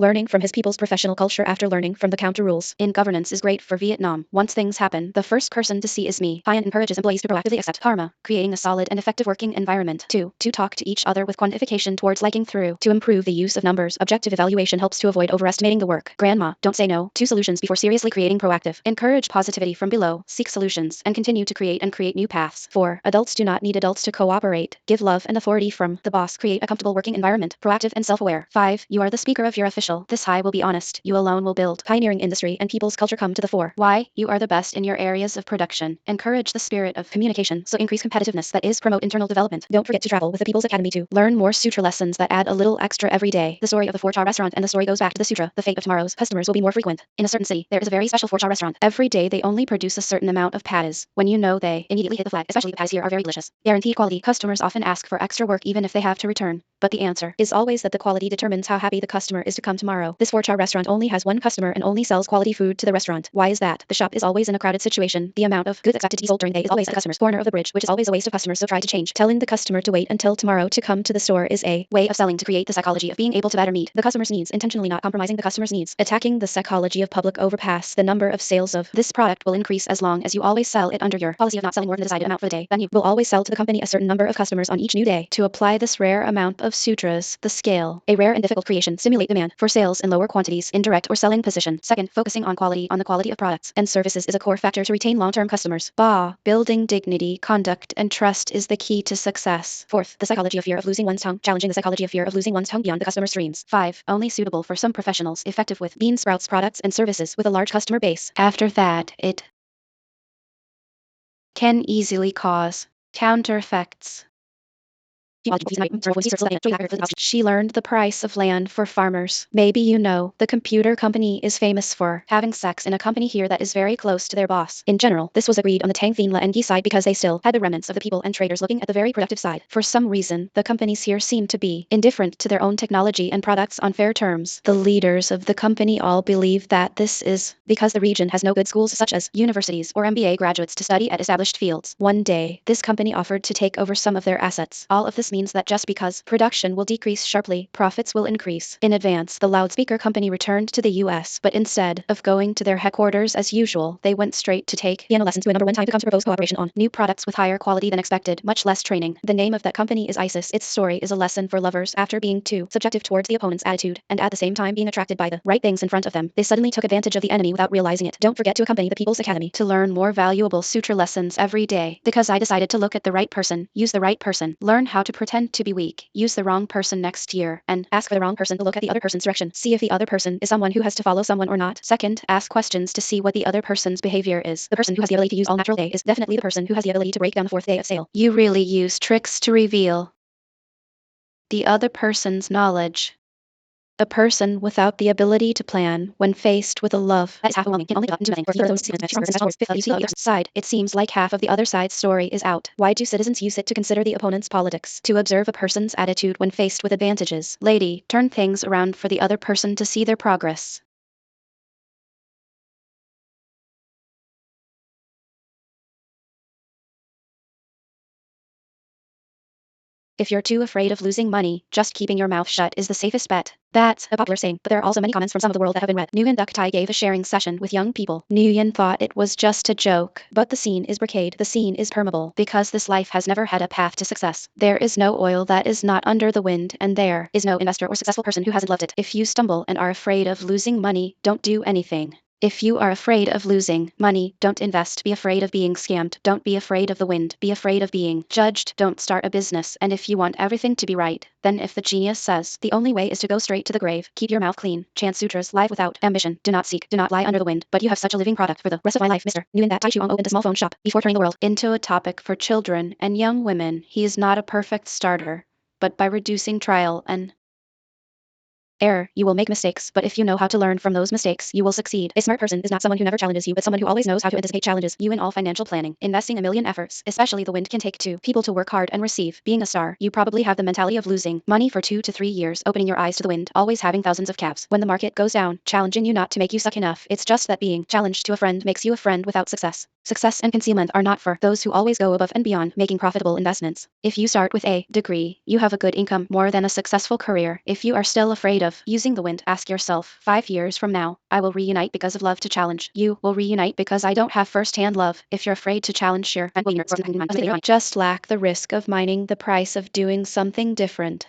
Learning from his people's professional culture after learning from the counter rules in governance is great for Vietnam. Once things happen, the first person to see is me. Payan encourages employees to proactively accept karma, creating a solid and effective working environment. 2. To talk to each other with quantification towards liking through. To improve the use of numbers, objective evaluation helps to avoid overestimating the work. Grandma, don't say no to solutions before seriously creating proactive. Encourage positivity from below, seek solutions, and continue to create new paths. 4. Adults do not need adults to cooperate. Give love and authority from the boss. Create a comfortable working environment, proactive and self-aware. 5. You are the speaker of your official. This high will be honest. You alone will build. Pioneering industry and people's culture come to the fore. Why? You are the best in your areas of production. Encourage the spirit of communication, so increase competitiveness, that is, promote internal development. Don't forget to travel with the People's Academy to learn more sutra lessons that add a little extra every day. The story of the four-star restaurant, and the story goes back to the sutra. The fate of tomorrow's customers will be more frequent. In a certain city, there is a very special four-star restaurant. Every day they only produce a certain amount of patties. When you know, they immediately hit the flag, especially the patties here are very delicious. Guaranteed quality. Customers often ask for extra work even if they have to return. But the answer is always that the quality determines how happy the customer is to come tomorrow. This four-star restaurant only has one customer and only sells quality food to the restaurant. Why is that? The shop is always in a crowded situation. The amount of goods expected to be sold during the day is always at the customer's corner of the bridge, which is always a waste of customers, so try to change. Telling the customer to wait until tomorrow to come to the store is a way of selling to create the psychology of being able to better meet the customer's needs, intentionally not compromising the customer's needs. Attacking the psychology of public overpass. The number of sales of this product will increase as long as you always sell it under your policy of not selling more than the decided amount for the day. Then you will always sell to the company a certain number of customers on each new day. To apply this rare amount of sutras, the scale, a rare and difficult creation, simulate demand for sales in lower quantities, indirect or selling position. Second, focusing on the quality of products and services is a core factor to retain long-term customers. Building dignity, conduct, and trust is the key to success. Fourth, the psychology of fear of losing one's tongue. Challenging the psychology of fear of losing one's tongue beyond the customer's dreams. 5. Only suitable for some professionals, effective with bean sprouts products and services with a large customer base. After that, it can easily cause counter effects. She learned the price of land for farmers. Maybe you know, the computer company is famous for having sex in a company here that is very close to their boss. In general, this was agreed on the Tang Thin La Engi side because they still had the remnants of the people and traders looking at the very productive side. For some reason, the companies here seem to be indifferent to their own technology and products on fair terms. The leaders of the company all believe that this is because the region has no good schools such as universities or MBA graduates to study at established fields. One day, this company offered to take over some of their assets. All of this means that just because production will decrease sharply, profits will increase. In advance, the loudspeaker company returned to the US, but instead of going to their headquarters as usual, they went straight to take piano lessons to a number one time to come to propose cooperation on new products with higher quality than expected, much less training. The name of that company is ISIS. Its story is a lesson for lovers. After being too subjective towards the opponent's attitude, and at the same time being attracted by the right things in front of them, they suddenly took advantage of the enemy without realizing it. Don't forget to accompany the People's Academy to learn more valuable sutra lessons every day. Because I decided to look at the right person, use the right person, learn how to pretend to be weak, use the wrong person next year, and ask for the wrong person to look at the other person's direction. See if the other person is someone who has to follow someone or not. Second, ask questions to see what the other person's behavior is. The person who has the ability to use all natural day is definitely the person who has the ability to break down the fourth day of sale. You really use tricks to reveal the other person's knowledge. A person without the ability to plan, when faced with a love that is half overwhelming, can only develop into nothing. For either of those fifth, you see the other side. It seems like half of the other side's story is out. Why do citizens use it to consider the opponent's politics? To observe a person's attitude when faced with advantages. Lady, turn things around for the other person to see their progress. If you're too afraid of losing money, just keeping your mouth shut is the safest bet. That's a popular saying, but there are also many comments from some of the world that have been read. Nguyen Duc Thai gave a sharing session with young people. Nguyen thought it was just a joke, but the scene is brocade. The scene is permeable, because this life has never had a path to success. There is no oil that is not under the wind, and there is no investor or successful person who hasn't loved it. If you stumble and are afraid of losing money, don't do anything. If you are afraid of losing money, don't invest. Be afraid of being scammed. Don't be afraid of the wind. Be afraid of being judged. Don't start a business. And if you want everything to be right, then if the genius says the only way is to go straight to the grave, keep your mouth clean. Chant sutras, live without ambition. Do not seek, do not lie under the wind. But you have such a living product for the rest of my life, Mr. Nguyen. That Tai Chuang opened a small phone shop before turning the world into a topic for children and young women. He is not a perfect starter, but by reducing trial and error, you will make mistakes, but if you know how to learn from those mistakes, you will succeed. A smart person is not someone who never challenges you, but someone who always knows how to anticipate challenges. You in all financial planning, investing a million efforts, especially the wind can take two people to work hard and receive. Being a star, you probably have the mentality of losing money for 2 to 3 years, opening your eyes to the wind, always having thousands of calves. When the market goes down, challenging you not to make you suck enough. It's just that being challenged to a friend makes you a friend without success. Success and concealment are not for those who always go above and beyond making profitable investments. If you start with a degree, you have a good income more than a successful career. If you are still afraid of using the wind, ask yourself, 5 years from now, I will reunite because of love to challenge. You will reunite because I don't have first-hand love. If you're afraid to challenge sheer and just lack the risk of mining the price of doing something different.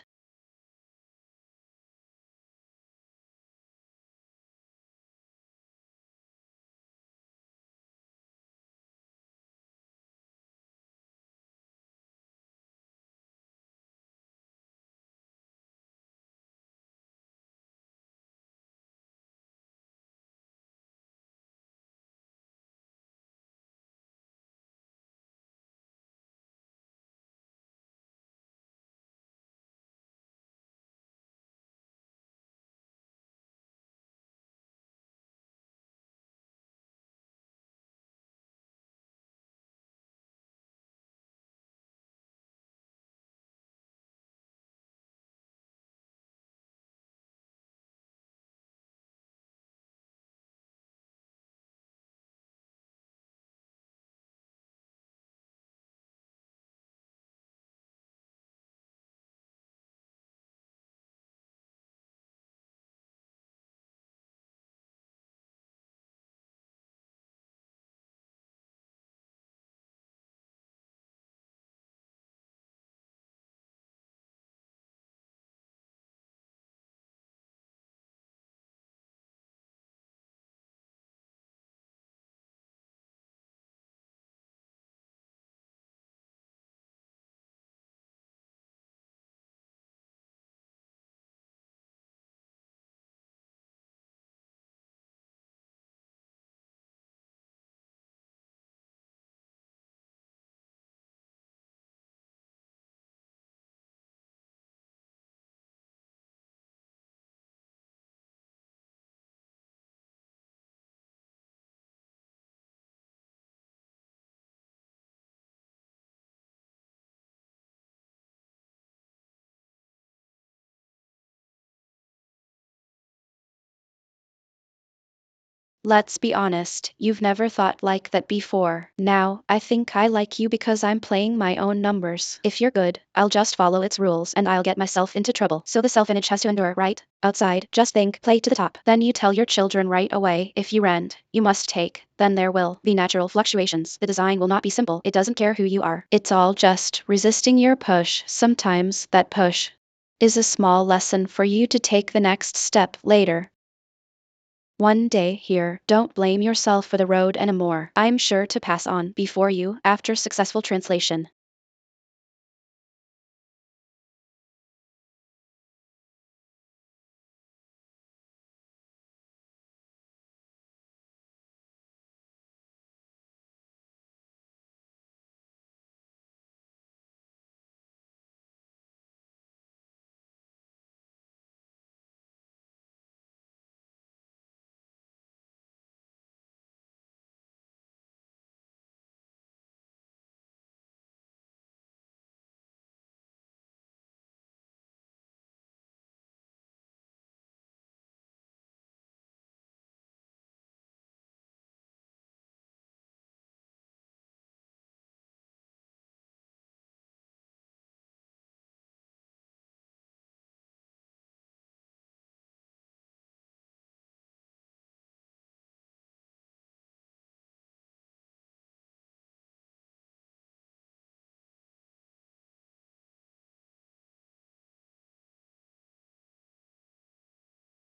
Let's be honest, you've never thought like that before. Now, I think I like you because I'm playing my own numbers. If you're good, I'll just follow its rules and I'll get myself into trouble. So the self-image has to endure, right? Outside, just think, play to the top. Then you tell your children right away, if you rent, you must take. Then there will be natural fluctuations. The design will not be simple. It doesn't care who you are. It's all just resisting your push. Sometimes that push is a small lesson for you to take the next step later. One day here, don't blame yourself for the road anymore. I'm sure to pass on before you after successful translation.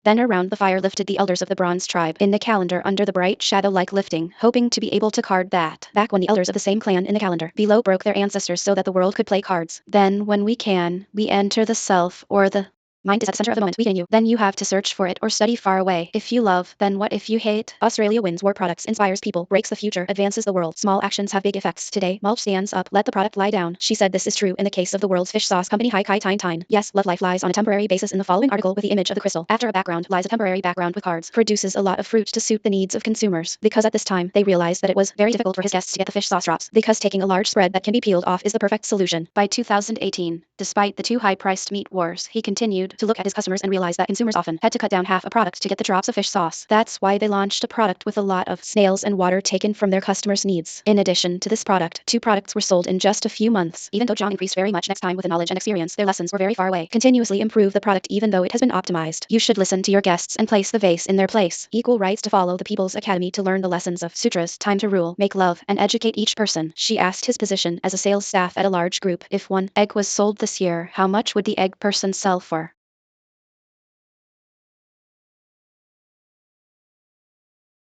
Then around the fire lifted the elders of the bronze tribe in the calendar under the bright shadow like lifting, hoping to be able to card that. Back when the elders of the same clan in the calendar below broke their ancestors so that the world could play cards. Then when we can, we enter the self or the mind is at the center of the moment within you. Then you have to search for it or study far away. If you love, then what if you hate? Australia wins war products, inspires people, breaks the future, advances the world. Small actions have big effects. Today, mulch stands up, let the product lie down. She said this is true in the case of the world's fish sauce company Hai Kai Tine Tine. Yes, love life lies on a temporary basis in the following article with the image of the crystal. After a background lies a temporary background with cards. Produces a lot of fruit to suit the needs of consumers. Because at this time, they realized that it was very difficult for his guests to get the fish sauce drops. Because taking a large spread that can be peeled off is the perfect solution. By 2018, despite the two high-priced meat wars, he continued to look at his customers and realize that consumers often had to cut down half a product to get the drops of fish sauce. That's why they launched a product with a lot of snails and water taken from their customers' needs. In addition to this product, 2 products were sold in just a few months. Even though John increased very much next time with the knowledge and experience, their lessons were very far away. Continuously improve the product even though it has been optimized. You should listen to your guests and place the vase in their place. Equal rights to follow the People's Academy to learn the lessons of sutras, time to rule, make love, and educate each person. She asked his position as a sales staff at a large group. If 1 egg was sold this year, how much would the egg person sell for?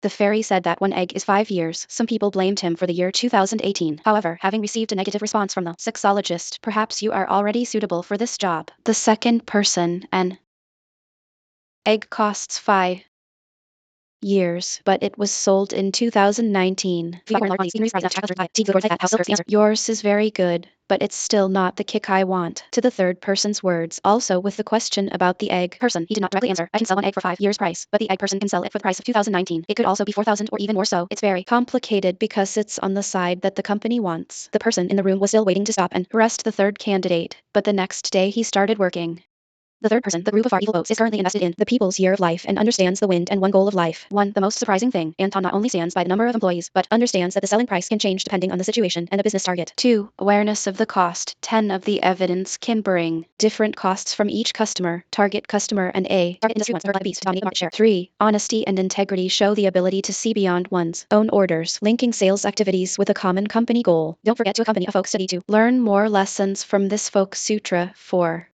The fairy said that 1 egg is 5 years. Some people blamed him for the year 2018. However, having received a negative response from the sexologist, perhaps you are already suitable for this job. The second person, an egg costs 5 years, but it was sold in 2019. Yours is very good, but it's still not the kick I want. To the third person's words, also with the question about the egg person, he did not directly answer. I can sell 1 egg for 5 years price, but the egg person can sell it for the price of 2019. It could also be 4,000 or even more so. It's very complicated because it's on the side that the company wants. The person in the room was still waiting to stop and arrest the third candidate, but the next day he started working. The third person, the group of our evil votes, is currently invested in the people's year of life and understands the wind and one goal of life. 1. The most surprising thing, Anton not only stands by the number of employees, but understands that the selling price can change depending on the situation and the business target. 2. Awareness of the cost. 10 of the evidence can bring different costs from each customer, target customer, and a target industry wants to hurt like a beast to dominate the market share. 3. Honesty and integrity show the ability to see beyond one's own orders, linking sales activities with a common company goal. Don't forget to accompany a folk study to learn more lessons from this folk sutra. 4.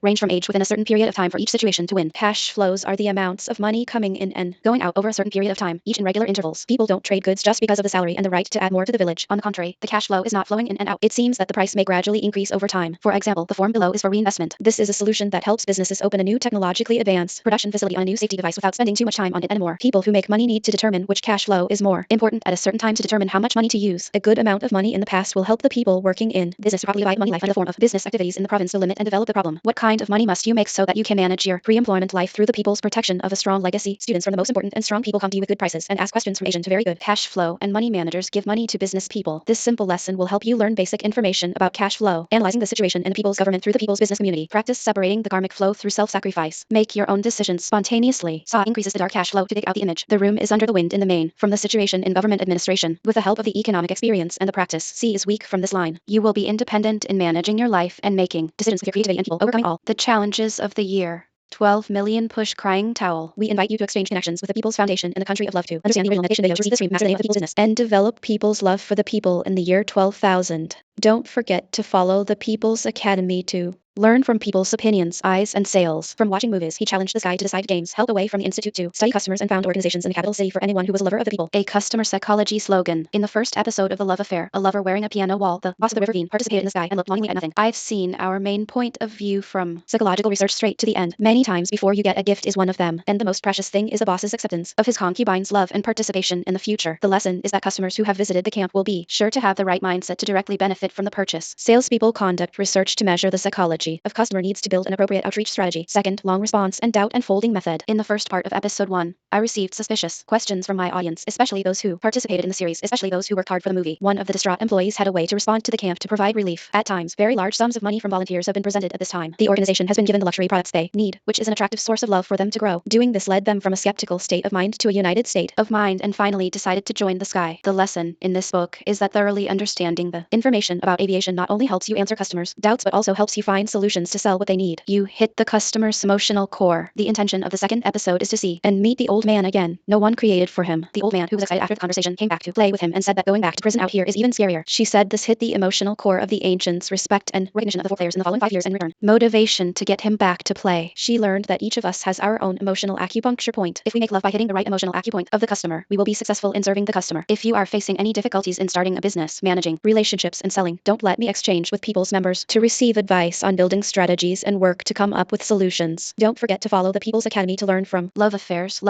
Range from age within a certain period of time for each situation to win. Cash flows are the amounts of money coming in and going out over a certain period of time, each in regular intervals. People don't trade goods just because of the salary and the right to add more to the village. On the contrary, the cash flow is not flowing in and out. It seems that the price may gradually increase over time. For example, the form below is for reinvestment. This is a solution that helps businesses open a new technologically advanced production facility on a new safety device without spending too much time on it anymore. People who make money need to determine which cash flow is more important at a certain time to determine how much money to use. A good amount of money in the past will help the people working in business to properly divide money life and the form of business activities in the province to limit and develop the problem. What kind of money must you make so that you can manage your pre-employment life through the people's protection of a strong legacy? Students from the most important and strong people come to you with good prices and ask questions from Asian to very good. Cash flow and money managers give money to business people. This simple lesson will help you learn basic information about cash flow, analyzing the situation in the people's government through the people's business community. Practice separating the karmic flow through self-sacrifice. Make your own decisions spontaneously. Saw increases the dark cash flow to dig out the image. The room is under the wind in the main from the situation in government administration. With the help of the economic experience and the practice, C is weak from this line. You will be independent in managing your life and making decisions with your creativity and people overcoming all the challenges of the year. 12 million push crying towel. We invite you to exchange connections with the People's Foundation and the Country of Love to understand the original meditation videos, receive the stream, master the name of the people's business, and develop people's love for the people in the year 12,000. Don't forget to follow the People's Academy to learn from people's opinions, eyes, and sales. From watching movies, he challenged this guy to decide games, held away from the institute to study customers and found organizations in the capital city for anyone who was a lover of the people. A customer psychology slogan. In the first episode of The Love Affair, a lover wearing a piano wall, the boss of the River Veen, participated in the sky and looked longingly at nothing. I've seen our main point of view from psychological research straight to the end. Many times before you get a gift is one of them, and the most precious thing is a boss's acceptance of his concubine's love and participation in the future. The lesson is that customers who have visited the camp will be sure to have the right mindset to directly benefit from the purchase. Salespeople conduct research to measure the psychology of customer needs to build an appropriate outreach strategy. Second, long response and doubt and folding method. In the first part of episode 1, I received suspicious questions from my audience, especially those who participated in the series, especially those who worked hard for the movie. One of the distraught employees had a way to respond to the camp to provide relief. At times, very large sums of money from volunteers have been presented at this time. The organization has been given the luxury products they need, which is an attractive source of love for them to grow. Doing this led them from a skeptical state of mind to a united state of mind and finally decided to join the sky. The lesson in this book is that thoroughly understanding the information information about aviation not only helps you answer customers' doubts but also helps you find solutions to sell what they need. You hit the customer's emotional core. The intention of the second episode is to see and meet the old man again. No one created for him. The old man, who was excited after the conversation, came back to play with him and said that going back to prison out here is even scarier. She said this hit the emotional core of the ancients' respect and recognition of the 4 players in the following 5 years and return motivation to get him back to play. She learned that each of us has our own emotional acupuncture point. If we make love by hitting the right emotional acupoint of the customer, we will be successful in serving the customer. If you are facing any difficulties in starting a business, managing relationships, and selling, don't let me exchange with people's members to receive advice on building strategies and work to come up with solutions. Don't forget to follow the People's Academy to learn from love affairs,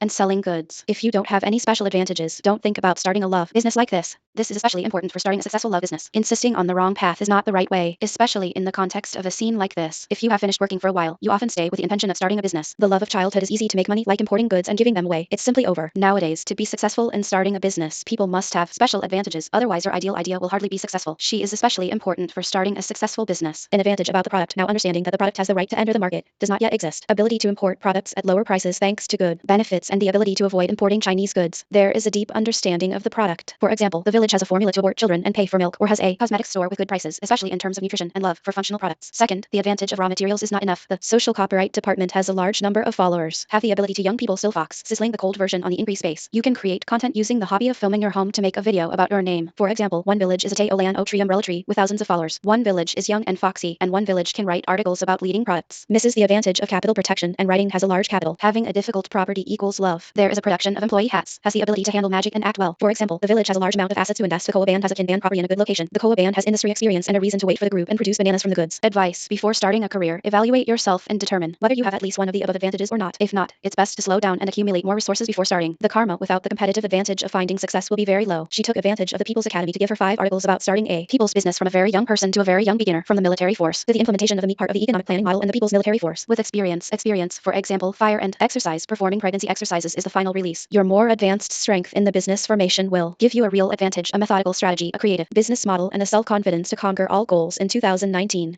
and selling goods. If you don't have any special advantages, don't think about starting a love business like this. This is especially important for starting a successful love business. Insisting on the wrong path is not the right way, especially in the context of a scene like this. If you have finished working for a while, you often stay with the intention of starting a business. The love of childhood is easy to make money, like importing goods and giving them away. It's simply over. Nowadays, to be successful in starting a business, people must have special advantages, otherwise your ideal idea will hardly be successful. She is especially important for starting a successful business. An advantage about the product: now understanding that the product has the right to enter the market does not yet exist. Ability to import products at lower prices thanks to good benefits and the ability to avoid importing Chinese goods. There is a deep understanding of the product. For example, the village has a formula to abort children and pay for milk, or has a cosmetics store with good prices, especially in terms of nutrition and love for functional products. Second, the advantage of raw materials is not enough. The social copyright department has a large number of followers. Have the ability to young people still fox sizzling the cold version on the increased space. You can create content using the hobby of filming your home to make a video about your name. For example, one village is a Teolan oak tree umbrella tree with thousands of followers. One village is young and foxy, and one village can write articles about leading products. Misses the advantage of capital protection, and writing has a large capital. Having a difficult property equals love. There is a production of employee hats. Has the ability to handle magic and act well. For example, the village has a large amount of assets to invest. The Koa band has a tin band property in a good location. The Koa band has industry experience and a reason to wait for the group and produce bananas from the goods. Advice: before starting a career, evaluate yourself and determine whether you have at least one of the above advantages or not. If not, it's best to slow down and accumulate more resources before starting. The karma without the competitive advantage of finding success will be very low. She took advantage of the People's Academy to give her 5 articles about starting a people's business, from a very young person to a very young beginner, from the military force to the implementation of the meat part of the economic planning model in the people's military force. With experience, for example, fire and exercise, performing pregnancy exercises is the final release. Your more advanced strength in the business formation will give you a real advantage, a methodical strategy, a creative business model, and a self-confidence to conquer all goals in 2019.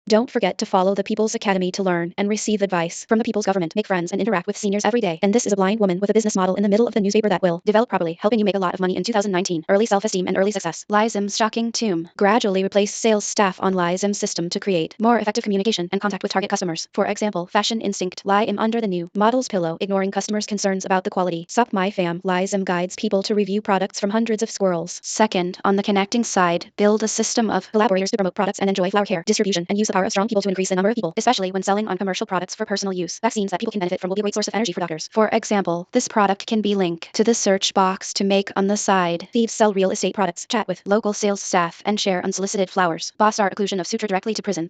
Don't forget to follow the People's Academy to learn and receive advice from the people's government, make friends, and interact with seniors every day. And this is a blind woman with a business model in the middle of the newspaper that will develop properly, helping you make a lot of money in 2019. Early self-esteem and early success. Lizim's shocking tomb. Gradually replace sales staff on Lizim's system to create more effective communication and contact with target customers. For example, fashion instinct. Lizim under the new model's pillow, ignoring customers' concerns about the quality. Sup my fam. Lizim guides people to review products from hundreds of squirrels. Second, on the connecting side, build a system of collaborators to promote products and enjoy flower care distribution, and use the power of strong people to increase the number of people, especially when selling on commercial products for personal use. Vaccines that people can benefit from will be a great source of energy for doctors. For example, this product can be linked to the search box to make on the side. Thieves sell real estate products. Chat with local sales staff and share unsolicited flowers. Boss art occlusion of suture directly to prison.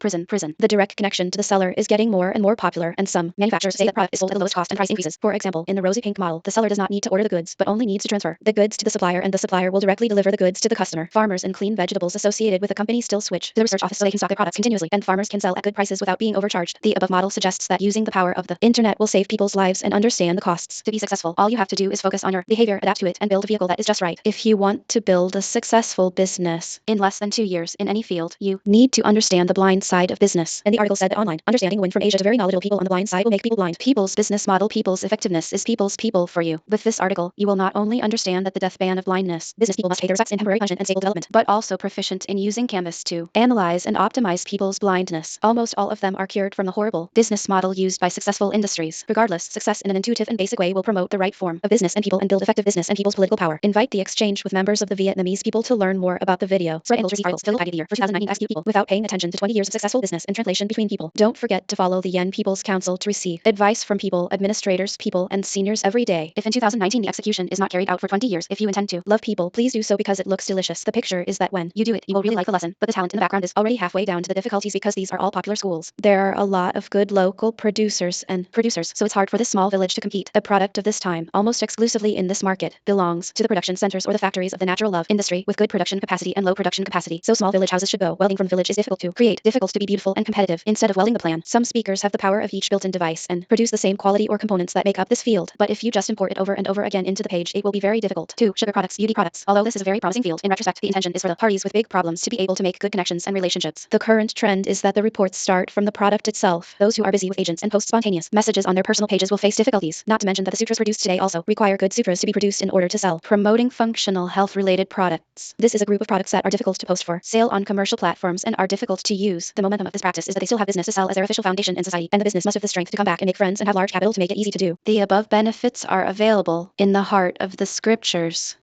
The direct connection to the seller is getting more and more popular, and some manufacturers say that product is sold at the lowest cost and price increases. For example, in the rosy pink model, the seller does not need to order the goods, but only needs to transfer the goods to the supplier, and the supplier will directly deliver the goods to the customer. Farmers and clean vegetables associated with the company still switch to the research office so they can stock their products continuously, and farmers can sell at good prices without being overcharged. The above model suggests that using the power of the internet will save people's lives and understand the costs. To be successful, all you have to do is focus on your behavior, adapt to it, and build a vehicle that is just right. If you want to build a successful business in less than 2 years in any field, you need to understand the blind side of business. And the article said that online understanding went from Asia to very knowledgeable people on the blind side will make people blind. People's business model, people's effectiveness is people's people for you. With this article, you will not only understand that the death ban of blindness, business people must pay their respects in temporary punishment and stable development, but also proficient in using Canvas to analyze and optimize people's blindness. Almost all of them are cured from the horrible business model used by successful industries. Regardless, success in an intuitive and basic way will promote the right form of business and people and build effective business and people's political power. Invite the exchange with members of the Vietnamese people to learn more about the video. Spread and receive articles to the year for 2019 SQ people without paying attention to 20 years of successful business and translation between people. Don't forget to follow the Yen People's Council to receive advice from people, administrators, people, and seniors every day. If in 2019 the execution is not carried out for 20 years, if you intend to love people, please do so because it looks delicious. The picture is that when you do it, you will really like the lesson, but the talent in the background is already halfway down to the difficulties because these are all popular schools. There are a lot of good local producers, so it's hard for this small village to compete. A product of this time, almost exclusively in this market, belongs to the production centers or the factories of the natural love industry with good production capacity and low production capacity. So small village houses should go. Welding from village is difficult to create, difficult to be beautiful and competitive. Instead of welding the plan, some speakers have the power of each built-in device and produce the same quality or components that make up this field. But if you just import it over and over again into the page, it will be very difficult. 2. Sugar products, beauty products. Although this is a very promising field, in retrospect, the intention is for the parties with big problems to be able to make good connections and relationships. The current trend is that the reports start from the product itself. Those who are busy with agents and post spontaneous messages on their personal pages will face difficulties, not to mention that the sutras produced today also require good sutras to be produced in order to sell. Promoting functional health-related products. This is a group of products that are difficult to post for sale on commercial platforms and are difficult to use. The momentum of this practice is that they still have business to sell as their official foundation in society, and the business must have the strength to come back and make friends and have large capital to make it easy to do. The above benefits are available in the heart of the scriptures.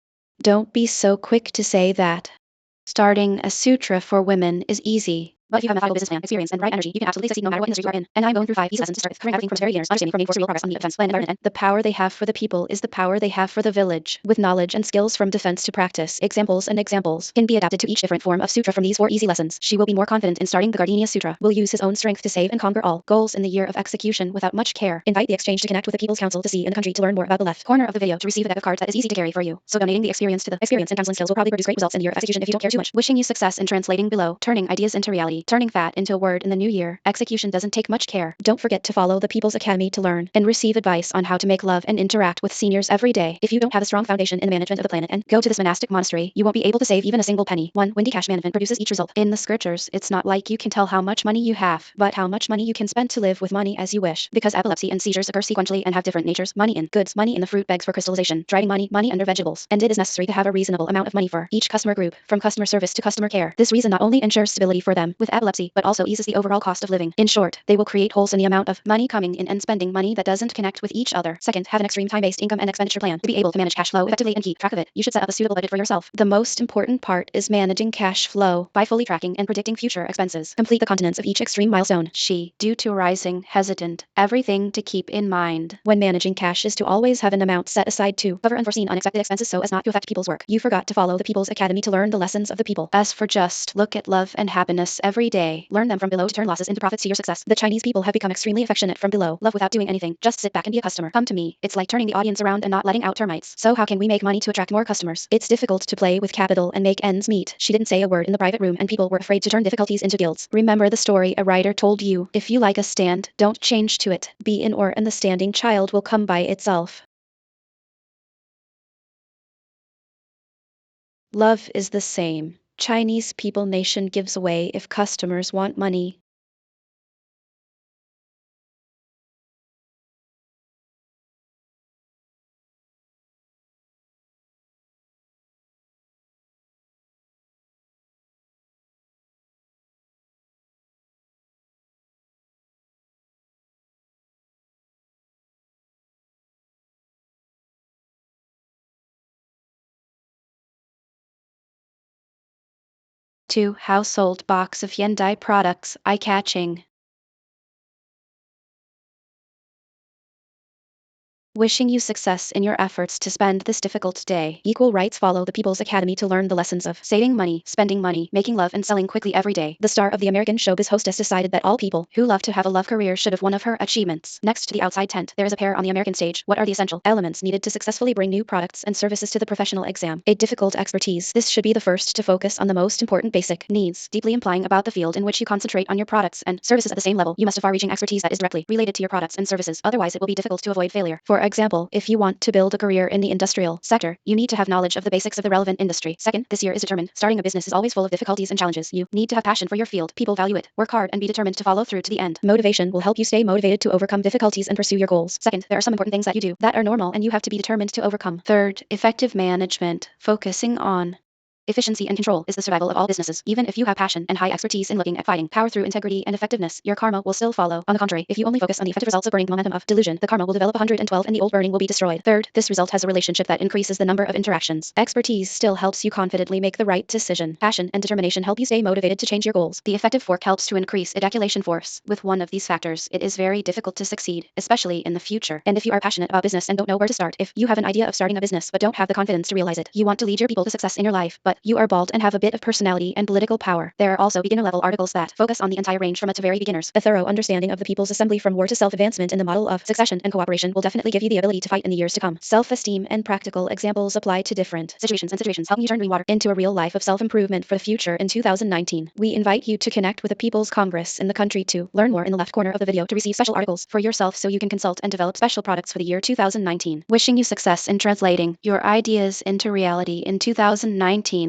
Don't be so quick to say that starting a sutra for women is easy. But if you have a methodical business plan, experience, and right energy, you can absolutely succeed no matter what industry you are in. And I'm going through 5 easy lessons to start with, covering everything from very beginners, understanding from me, force real progress on the defense, plan, environment, and the power they have for the people is the power they have for the village. With knowledge and skills from defense to practice, examples can be adapted to each different form of sutra from these 4 easy lessons. She will be more confident in starting the Gardenia Sutra, will use his own strength to save and conquer all goals in the year of execution without much care. Invite the exchange to connect with the People's Council to see in the country to learn more about the left corner of the video to receive a deck of cards that is easy to carry for you. So donating the experience to the experience and counseling skills will probably produce great results in the year of execution if you don't care too much. Wishing you success in translating below, turning ideas into reality, turning fat into a word in the new year. Execution doesn't take much care. Don't forget to follow the People's Academy to learn and receive advice on how to make love and interact with seniors every day. If you don't have a strong foundation in the management of the planet and go to this monastic monastery, you won't be able to save even a single penny. 1. Windy cash management produces each result. In the scriptures, it's not like you can tell how much money you have, but how much money you can spend to live with money as you wish. Because epilepsy and seizures occur sequentially and have different natures. Money in goods, money in the fruit begs for crystallization, driving money, money under vegetables. And it is necessary to have a reasonable amount of money for each customer group, from customer service to customer care. This reason not only ensures stability for them with epilepsy, but also eases the overall cost of living. In short, they will create holes in the amount of money coming in and spending money that doesn't connect with each other. Second, have an extreme time-based income and expenditure plan to be able to manage cash flow effectively and keep track of it. You should set up a suitable budget for yourself. The most important part is managing cash flow by fully tracking and predicting future expenses. Complete the continents of each extreme milestone. Due to rising, hesitant, everything to keep in mind when managing cash is to always have an amount set aside to cover unforeseen unexpected expenses so as not to affect people's work. You forgot to follow the People's Academy to learn the lessons of the people. As for just look at love and happiness every day, learn them from below to turn losses into profits to your success. The Chinese people have become extremely affectionate from below. Love without doing anything. Just sit back and be a customer. Come to me. It's like turning the audience around and not letting out termites. So how can we make money to attract more customers? It's difficult to play with capital and make ends meet. She didn't say a word in the private room and people were afraid to turn difficulties into guilds. Remember the story a writer told you. If you like a stand, don't change to it. Be in or and the standing child will come by itself. Love is the same. Chinese people nation gives away if customers want money. To household box of Hyundai products, eye-catching. Wishing you success in your efforts to spend this difficult day. Equal rights. Follow the People's Academy to learn the lessons of saving money, spending money, making love and selling quickly every day. The star of the American showbiz hostess decided that all people who love to have a love career should have one of her achievements. Next to the outside tent, there is a pair on the American stage. What are the essential elements needed to successfully bring new products and services to the professional exam? A difficult expertise. This should be the first to focus on the most important basic needs, deeply implying about the field in which you concentrate on your products and services at the same level. You must have far-reaching expertise that is directly related to your products and services. Otherwise, it will be difficult to avoid failure. For example, if you want to build a career in the industrial sector, you need to have knowledge of the basics of the relevant industry. Second, this year is determined. Starting a business is always full of difficulties and challenges. You need to have passion for your field. People value it. Work hard and be determined to follow through to the end. Motivation will help you stay motivated to overcome difficulties and pursue your goals. Second, there are some important things that you do that are normal and you have to be determined to overcome. Third, effective management. Focusing on efficiency and control is the survival of all businesses. Even if you have passion and high expertise in looking at fighting power through integrity and effectiveness, your karma will still follow. On the contrary, if you only focus on the effective results of burning the momentum of delusion, the karma will develop 112 and the old burning will be destroyed. Third, this result has a relationship that increases the number of interactions. Expertise still helps you confidently make the right decision. Passion and determination help you stay motivated to change your goals. The effective fork helps to increase ejaculation force. With one of these factors, it is very difficult to succeed, especially in the future. And if you are passionate about business and don't know where to start, if you have an idea of starting a business but don't have the confidence to realize it, you want to lead your people to success in your life, but you are bald and have a bit of personality and political power. There are also beginner-level articles that focus on the entire range from to very beginners. A thorough understanding of the People's Assembly from war to self-advancement in the model of succession and cooperation will definitely give you the ability to fight in the years to come. Self-esteem and practical examples apply to different situations helping you turn rainwater into a real life of self-improvement for the future in 2019. We invite you to connect with the People's Congress in the country to learn more in the left corner of the video to receive special articles for yourself so you can consult and develop special products for the year 2019. Wishing you success in translating your ideas into reality in 2019.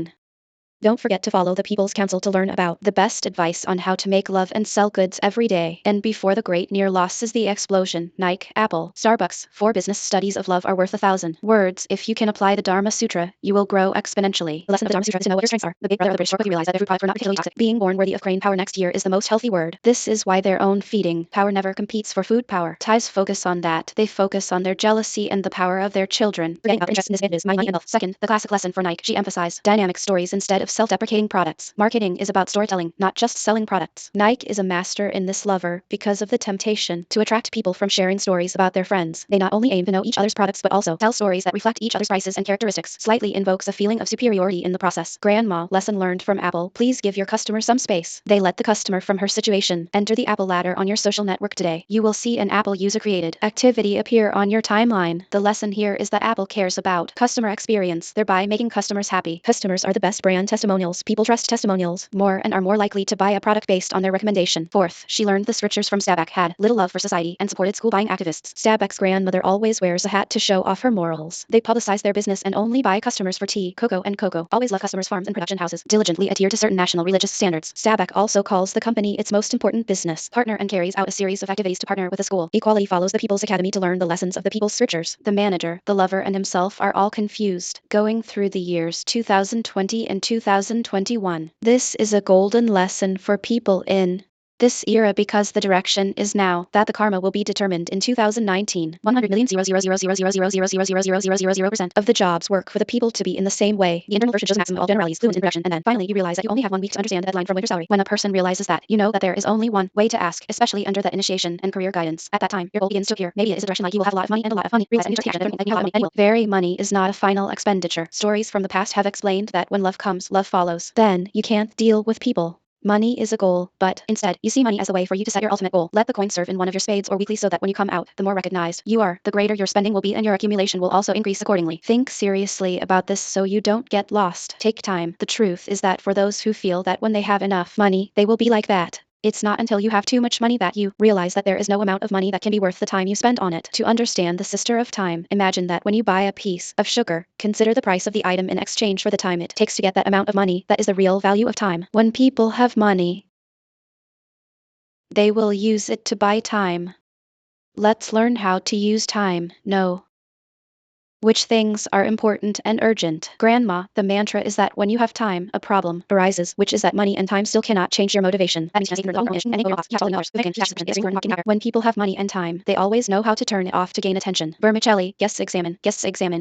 Don't forget to follow the People's Council to learn about the best advice on how to make love and sell goods every day. And before the great near loss is the explosion. Nike, Apple, Starbucks, 4 business studies of love are worth 1,000 words. If you can apply the Dharma Sutra, you will grow exponentially. The lesson of the Dharma Sutra is to know what your strengths are. The big brother of the British Book, you realize that every product were not particularly toxic. Being born worthy of brain power next year is the most healthy word. This is why their own feeding power never competes for food power. Ties focus on that. They focus on their jealousy and the power of their children. Forgetting about interest in disadvantages, money and wealth. Second, the classic lesson for Nike. She emphasized dynamic stories instead of self-deprecating products. Marketing is about storytelling, not just selling products. Nike is a master in this lever because of the temptation to attract people from sharing stories about their friends. They not only aim to know each other's products but also tell stories that reflect each other's prices and characteristics. Slightly invokes a feeling of superiority in the process. Grandma, lesson learned from Apple. Please give your customer some space. They let the customer from her situation enter the Apple ladder on your social network today. You will see an Apple user-created activity appear on your timeline. The lesson here is that Apple cares about customer experience, thereby making customers happy. Customers are the best brand testimonials. People trust testimonials more and are more likely to buy a product based on their recommendation. Fourth, she learned the scriptures from Starbucks, had little love for society, and supported school buying activists. Starbucks' grandmother always wears a hat to show off her morals. They publicize their business and only buy customers for tea, cocoa, and cocoa. Always love customers' farms and production houses. Diligently adhere to certain national religious standards. Starbucks also calls the company its most important business partner and carries out a series of activities to partner with a school. Equality follows the People's Academy to learn the lessons of the People's Scriptures. The manager, the lover, and himself are all confused, going through the years 2020 and 2021. This is a golden lesson for people in this era because the direction is now that the karma will be determined in 2019. 100,000,000,000,000,000,000% of the jobs work for the people to be in the same way. The internal version shows maximum of all generalities, fluent in production, and then finally you realize that you only have 1 week to understand the deadline from winter salary. When a person realizes that, you know that there is only one way to ask, especially under the initiation and career guidance. At that time, your goal begins to appear. Maybe it is a direction like you will have a lot of money and a lot of money. Realize that you just take action and you have a lot of money and you will. Very money is not a final expenditure. Stories from the past have explained that when love comes, love follows. Then you can't deal with people. Money is a goal, but instead, you see money as a way for you to set your ultimate goal. Let the coin serve in one of your spades or weekly so that when you come out, the more recognized you are, the greater your spending will be and your accumulation will also increase accordingly. Think seriously about this so you don't get lost. Take time. The truth is that for those who feel that when they have enough money, they will be like that. It's not until you have too much money that you realize that there is no amount of money that can be worth the time you spend on it. To understand the sister of time, imagine that when you buy a piece of sugar, consider the price of the item in exchange for the time it takes to get that amount of money. That is the real value of time. When people have money, they will use it to buy time. Let's learn how to use time. Know which things are important and urgent. Grandma, the mantra is that when you have time, a problem arises, which is that money and time still cannot change your motivation. When people have money and time, they always know how to turn it off to gain attention. Vermicelli, guests examine,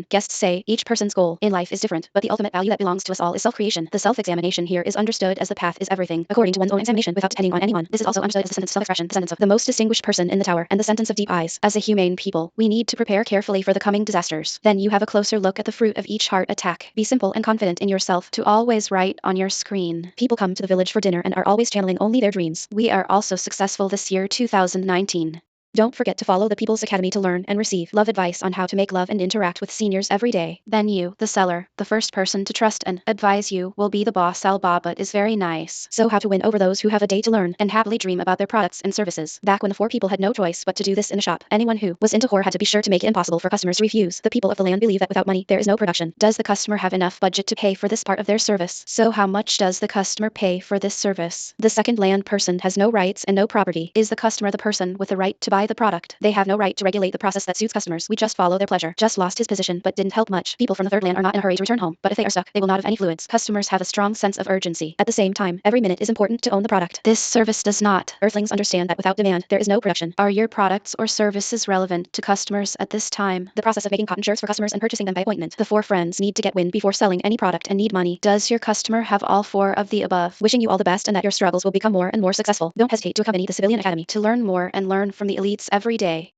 guests say, each person's goal in life is different, but the ultimate value that belongs to us all is self-creation. The self-examination here is understood as the path is everything, according to one's own examination without depending on anyone. This is also understood as the sentence of self-expression, the sentence of the most distinguished person in the tower, and the sentence of deep eyes. As a humane people, we need to prepare carefully for the coming disasters. Then you have a closer look at the fruit of each heart attack. Be simple and confident in yourself to always write on your screen. People come to the village for dinner and are always channeling only their dreams. We are also successful this year 2019. Don't forget to follow the People's Academy to learn and receive love advice on how to make love and interact with seniors every day. Then you, the seller, the first person to trust and advise you, will be the boss. Alibaba is very nice. So how to win over those who have a day to learn and happily dream about their products and services. Back when the 4 people had no choice but to do this in a shop, anyone who was into whore had to be sure to make it impossible for customers to refuse. The people of the land believe that without money, there is no production. Does the customer have enough budget to pay for this part of their service? So how much does the customer pay for this service? The second land person has no rights and no property. Is the customer the person with the right to buy the product? They have no right to regulate the process that suits customers. We just follow their pleasure. Just lost his position but didn't help much. People from the third land are not in a hurry to return home, but if they are stuck, they will not have any fluids. Customers have a strong sense of urgency. At the same time, every minute is important to own the product. This service does not. Earthlings understand that without demand, there is no production. Are your products or services relevant to customers at this time? The process of making cotton shirts for customers and purchasing them by appointment. The 4 friends need to get wind before selling any product and need money. Does your customer have all 4 of the above? Wishing you all the best and that your struggles will become more and more successful. Don't hesitate to accompany the Civilian Academy to learn more and learn from the elites every day.